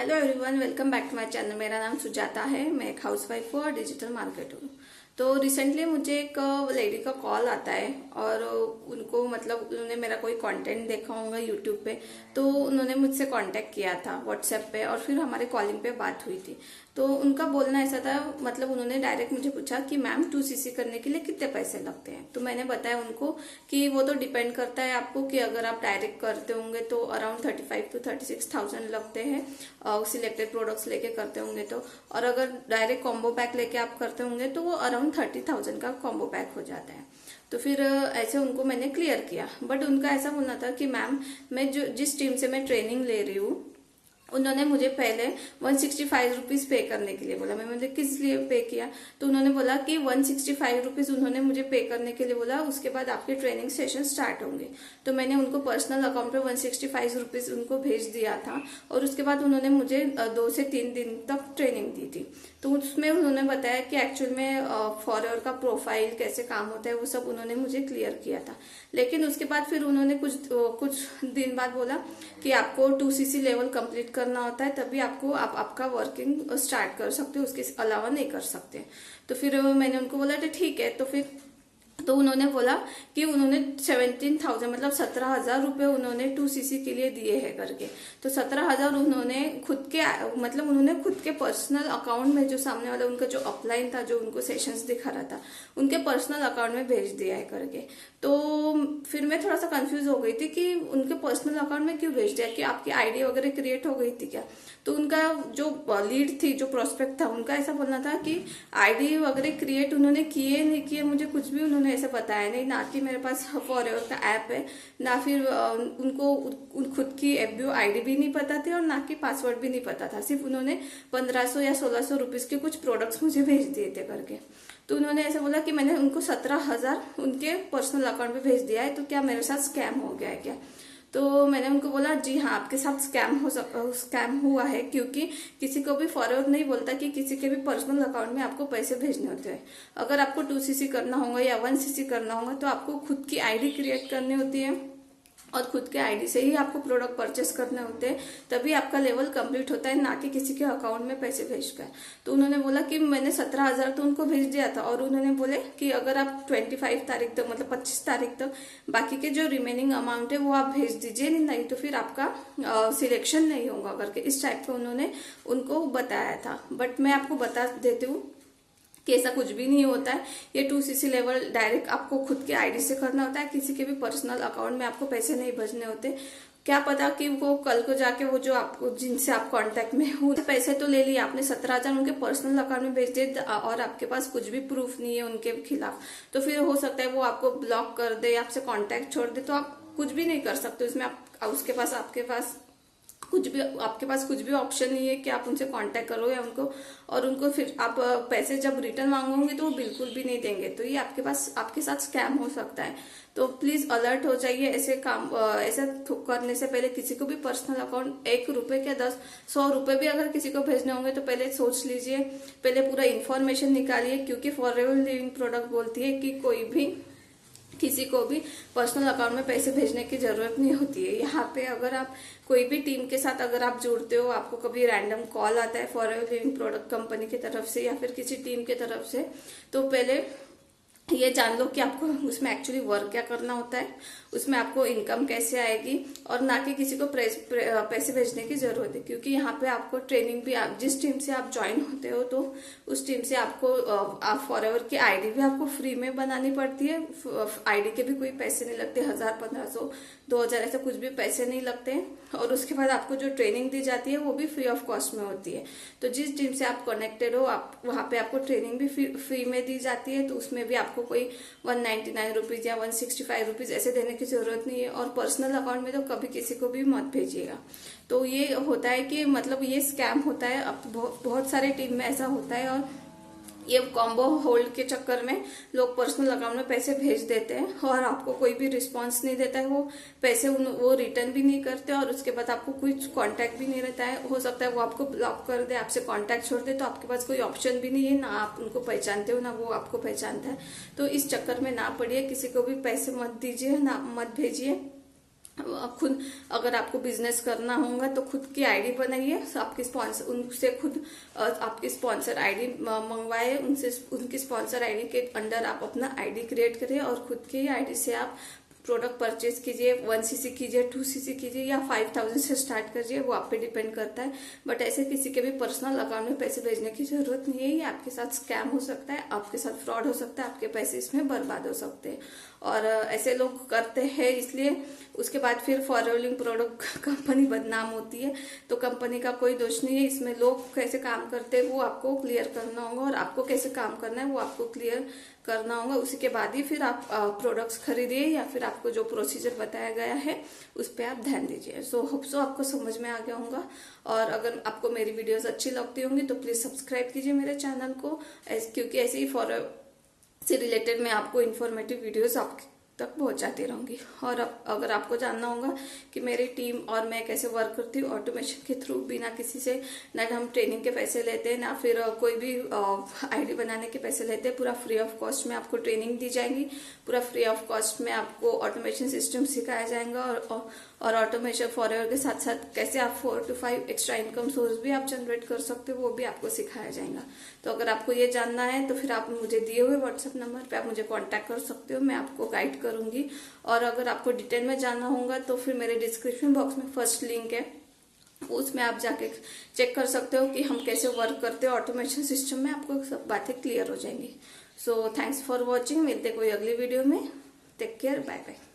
Hello everyone, welcome back to my channel. मेरा नाम सुजाता है। मैं एक हाउसवाइफ और डिजिटल मार्केटर हूँ। तो रिसेंटली मुझे एक लेडी का कॉल आता है और उनको मतलब उन्होंने मेरा कोई कंटेंट देखा होगा यूट्यूब पे, तो उन्होंने मुझसे कांटेक्ट किया था व्हाट्सएप पे और फिर हमारे कॉलिंग पे बात हुई थी। तो उनका बोलना ऐसा था, मतलब उन्होंने डायरेक्ट मुझे पूछा कि मैम 2cc करने के लिए कितने पैसे लगते हैं। तो मैंने बताया उनको कि वो तो डिपेंड करता है आपको, कि अगर आप डायरेक्ट करते होंगे तो अराउंड 35 to 36,000 लगते हैं सिलेक्टेड प्रोडक्ट्स लेके करते होंगे तो, और अगर डायरेक्ट कॉम्बो पैक लेके आप करते होंगे तो वो अराउंड 30,000 का कॉम्बो पैक हो जाता है। तो फिर ऐसे उनको मैंने क्लियर किया, बट उनका ऐसा बोलना था कि मैम मैं जिस टीम से मैं ट्रेनिंग ले रही हूँ उन्होंने मुझे पहले 165 रुपीज पे करने के लिए बोला। मैंने किस लिए पे किया, तो उन्होंने बोला कि 165 रुपीज उन्होंने मुझे पे करने के लिए बोला, उसके बाद आपके ट्रेनिंग सेशन स्टार्ट होंगे। तो मैंने उनको पर्सनल अकाउंट पे 165 रुपीज उनको भेज दिया था और उसके बाद उन्होंने मुझे 2 से 3 दिन तक ट्रेनिंग दी थी। तो उसमें उन्होंने बताया कि एक्चुअल में फॉरएवर का प्रोफाइल कैसे काम होता है वो सब उन्होंने मुझे क्लियर किया था। लेकिन उसके बाद फिर उन्होंने कुछ दिन बाद बोला कि आपको 2cc लेवल कंप्लीट करना होता है, तभी आपका वर्किंग स्टार्ट कर सकते हो, उसके अलावा नहीं कर सकते। तो फिर मैंने उनको बोला ठीक है। तो उन्होंने बोला कि उन्होंने 17,000 मतलब 17,000 रुपए उन्होंने 2cc के लिए दिए हैं करके। तो 17,000 उन्होंने खुद के मतलब उन्होंने खुद के पर्सनल अकाउंट में, जो सामने वाला उनका जो अपलाइन था जो उनको सेशंस दिखा रहा था, उनके पर्सनल अकाउंट में भेज दिया है करके। तो फिर मैं थोड़ा सा कंफ्यूज हो गई थी कि उनके पर्सनल अकाउंट में क्यों भेज दिया, कि आपकी आईडी वगैरह क्रिएट हो गई थी क्या। तो उनका जो लीड थी, जो प्रोस्पेक्ट था, उनका ऐसा बोलना था कि आईडी वगैरह क्रिएट उन्होंने किए नहीं किए मुझे कुछ भी उन्होंने ऐसे बताया नहीं, ना कि मेरे पास फॉरएवर का ऐप है, ना फिर उनको खुद की एफबीओ आईडी भी नहीं पता थी और ना कि पासवर्ड भी नहीं पता था। सिर्फ उन्होंने 1500 या 1600 रुपीज के कुछ प्रोडक्ट्स मुझे भेज दिए थे करके। तो उन्होंने ऐसा बोला कि मैंने उनको 17,000 उनके पर्सनल अकाउंट पे भेज दिया है, तो क्या मेरे साथ स्कैम हो गया है क्या। तो मैंने उनको बोला जी हाँ, आपके साथ स्कैम हुआ है, क्योंकि किसी को भी फॉरवर्ड नहीं बोलता कि किसी के भी पर्सनल अकाउंट में आपको पैसे भेजने होते हैं। अगर आपको 2cc करना होगा या 1cc करना होगा तो आपको खुद की आईडी क्रिएट करनी होती है और खुद के आईडी से ही आपको प्रोडक्ट परचेस करने होते हैं, तभी आपका लेवल कंप्लीट होता है, ना कि किसी के अकाउंट में पैसे भेजकर। तो उन्होंने बोला कि मैंने 17,000 तो उनको भेज दिया था और उन्होंने बोले कि अगर आप 25 तारीख तक मतलब 25 तारीख तक बाकी के जो रिमेनिंग अमाउंट है वो आप भेज दीजिए, नहीं तो फिर आपका सिलेक्शन नहीं होगा करके, इस टाइप का उन्होंने उनको बताया था। बट मैं आपको बता देती हूँ कि ऐसा कुछ भी नहीं होता है। ये 2cc लेवल डायरेक्ट आपको खुद के आईडी से करना होता है, किसी के भी पर्सनल अकाउंट में आपको पैसे नहीं भेजने होते। क्या पता कि वो कल को जाके वो जो आपको जिनसे आप कांटेक्ट में हो, पैसे तो ले लिए आपने 17,000 उनके पर्सनल अकाउंट में भेज दिए और आपके पास कुछ भी प्रूफ नहीं है उनके खिलाफ, तो फिर हो सकता है वो आपको ब्लॉक कर दे, आपसे कॉन्टेक्ट छोड़ दे, तो आप कुछ भी नहीं कर सकते उसमें। आपके पास कुछ भी ऑप्शन नहीं है कि आप उनसे कांटेक्ट करो या उनको फिर आप पैसे जब रिटर्न मांगोगे तो वो बिल्कुल भी नहीं देंगे। तो ये आपके साथ स्कैम हो सकता है। तो प्लीज अलर्ट हो जाइए। ऐसे करने से पहले किसी को भी पर्सनल अकाउंट 1 रुपए क्या 100 रुपए भी अगर किसी को भेजने होंगे तो पहले सोच लीजिए, पहले पूरा इन्फॉर्मेशन निकालिए, क्योंकि फॉरएवर लिविंग प्रोडक्ट बोलती है कि किसी को भी पर्सनल अकाउंट में पैसे भेजने की जरूरत नहीं होती है। यहाँ पे अगर आप कोई भी टीम के साथ अगर आप जुड़ते हो, आपको कभी रैंडम कॉल आता है फॉरएवर लिविंग प्रोडक्ट कंपनी की तरफ से या फिर किसी टीम की तरफ से, तो पहले ये जान लो कि आपको उसमें एक्चुअली वर्क क्या करना होता है, उसमें आपको इनकम कैसे आएगी, और ना कि किसी को पैसे भेजने की जरूरत है। क्योंकि यहाँ पे आपको ट्रेनिंग भी जिस टीम से आप ज्वाइन होते हो तो उस टीम से आपको फॉरएवर की आईडी भी आपको फ्री में बनानी पड़ती है। आईडी के भी कोई पैसे नहीं लगते, 1,000, 1,500, 2,000 ऐसे कुछ भी पैसे नहीं लगते। और उसके बाद आपको जो ट्रेनिंग दी जाती है वो भी फ्री ऑफ कॉस्ट में होती है। तो जिस टीम से आप कनेक्टेड हो आप वहाँ पे आपको ट्रेनिंग भी फ्री में दी जाती है, तो उसमें भी आपको कोई 199 रुपीज या 165 रुपीज ऐसे देने की जरूरत नहीं है। और पर्सनल अकाउंट में तो कभी किसी को भी मत भेजिएगा। तो ये होता है कि मतलब ये स्कैम होता है, अब बहुत सारे टीम में ऐसा होता है। और ये कॉम्बो होल्ड के चक्कर में लोग पर्सनल अकाउंट में पैसे भेज देते हैं और आपको कोई भी रिस्पांस नहीं देता है, वो पैसे वो रिटर्न भी नहीं करते और उसके बाद आपको कुछ कांटेक्ट भी नहीं रहता है। हो सकता है वो आपको ब्लॉक कर दे, आपसे कांटेक्ट छोड़ दे, तो आपके पास कोई ऑप्शन भी नहीं है, ना आप उनको पहचानते हो ना वो आपको पहचानता है। तो इस चक्कर में ना पड़िए, किसी को भी पैसे मत दीजिए, ना मत भेजिए। खुद अगर आपको बिजनेस करना होगा तो खुद की आईडी बनाइए, आपके स्पॉन्सर उनसे खुद आपकी स्पॉन्सर आईडी मंगवाए, उनसे उनकी स्पॉन्सर आईडी के अंडर आप अपना आईडी क्रिएट करिए और खुद की आईडी से आप प्रोडक्ट परचेज कीजिए। 1cc कीजिए, 2cc कीजिए या 5000 से स्टार्ट करिए, वो आप पे डिपेंड करता है। बट ऐसे किसी के भी पर्सनल अकाउंट में पैसे भेजने की जरूरत नहीं है, ये आपके साथ स्कैम हो सकता है, आपके साथ फ्रॉड हो सकता है, आपके पैसे इसमें बर्बाद हो सकते हैं। और ऐसे लोग करते हैं, इसलिए उसके बाद फिर फॉरवर्डिंग प्रोडक्ट कंपनी बदनाम होती है। तो कंपनी का कोई दोष नहीं है इसमें, लोग कैसे काम करते हैं वो आपको क्लियर करना होगा और आपको कैसे काम करना है वो आपको क्लियर करना होगा। उसी के बाद ही फिर आप प्रोडक्ट्स खरीदिए या फिर आपको जो प्रोसीजर बताया गया है उस पर आप ध्यान दीजिए। सो होप सो आपको समझ में आ गया होगा। और अगर आपको मेरी वीडियोस अच्छी लगती होंगी तो प्लीज सब्सक्राइब कीजिए मेरे चैनल को, क्योंकि ऐसे ही से रिलेटेड मैं आपको इन्फॉर्मेटिव वीडियोस आप तक पहुंचाती रहूंगी। और अगर आपको जानना होगा कि मेरी टीम और मैं कैसे वर्क करती हूँ ऑटोमेशन के थ्रू, बिना किसी से ना हम ट्रेनिंग के पैसे लेते हैं ना फिर कोई भी आईडी बनाने के पैसे लेते हैं, पूरा फ्री ऑफ कॉस्ट में आपको ट्रेनिंग दी जाएगी, पूरा फ्री ऑफ कॉस्ट में आपको ऑटोमेशन सिस्टम सिखाया जाएगा और ऑटोमेशन फॉरवर्ड के साथ साथ कैसे आप 4 to 5 एक्स्ट्रा इनकम सोर्स भी आप जनरेट कर सकते हो, वो भी आपको सिखाया जाएगा। तो अगर आपको ये जानना है तो फिर आप मुझे दिए हुए व्हाट्सएप नंबर पे आप मुझे कांटेक्ट कर सकते हो, मैं आपको गाइड करूंगी। और अगर आपको डिटेल में जानना होगा तो फिर मेरे डिस्क्रिप्शन बॉक्स में फर्स्ट लिंक है, उसमें आप जाके चेक कर सकते हो कि हम कैसे वर्क करते हैं ऑटोमेशन सिस्टम में, आपको सब बातें क्लियर हो जाएंगी। सो थैंक्स फॉर वॉचिंग, मिलते कोई अगली वीडियो में, टेक केयर, बाय बाय।